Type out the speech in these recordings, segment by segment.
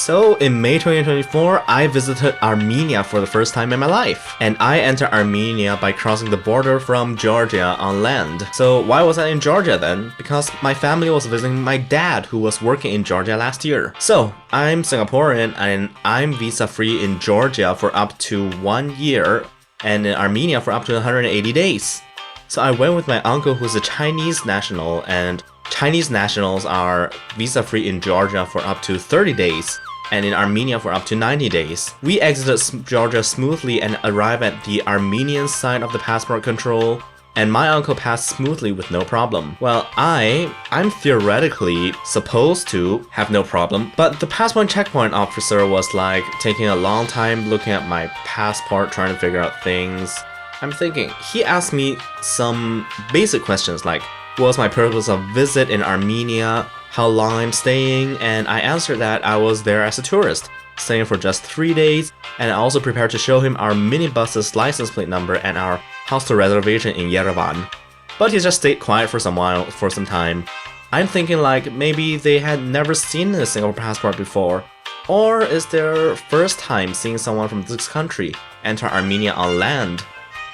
So in May 2024, I visited Armenia for the first time in my life. And I entered Armenia by crossing the border from Georgia on land. So why was I in Georgia then? Because my family was visiting my dad who was working in Georgia last year. So I'm Singaporean and I'm visa-free in Georgia for up to 1 year and in Armenia for up to 180 days. So I went with my uncle who's a Chinese national, and Chinese nationals are visa-free in Georgia for up to 30 days, and in Armenia for up to 90 days. We exited Georgia smoothly and arrived at the Armenian side of the passport control, and my uncle passed smoothly with no problem. Well, I'm theoretically supposed to have no problem, but the passport checkpoint officer was like taking a long time looking at my passport, trying to figure out things. I'm thinking, he asked me some basic questions like, what was my purpose of visit in Armenia, how long I'm staying, and I answered that I was there as a tourist, staying for just 3 days, and I also prepared to show him our minibus's license plate number and our hostel reservation in Yerevan. But he just stayed quiet for some time. I'm thinking like maybe they had never seen a Singapore passport before, or is their first time seeing someone from this country enter Armenia on land.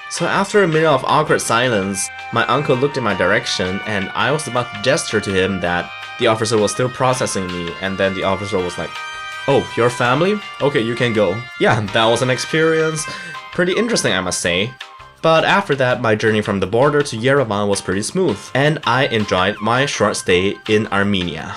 So after a minute of awkward silence, my uncle looked in my direction and I was about to gesture to him that the officer was still processing me, and then the officer was like, "Oh, your family? Okay, you can go." Yeah, that was an experience. Pretty interesting, I must say. But after that, my journey from the border to Yerevan was pretty smooth, and I enjoyed my short stay in Armenia.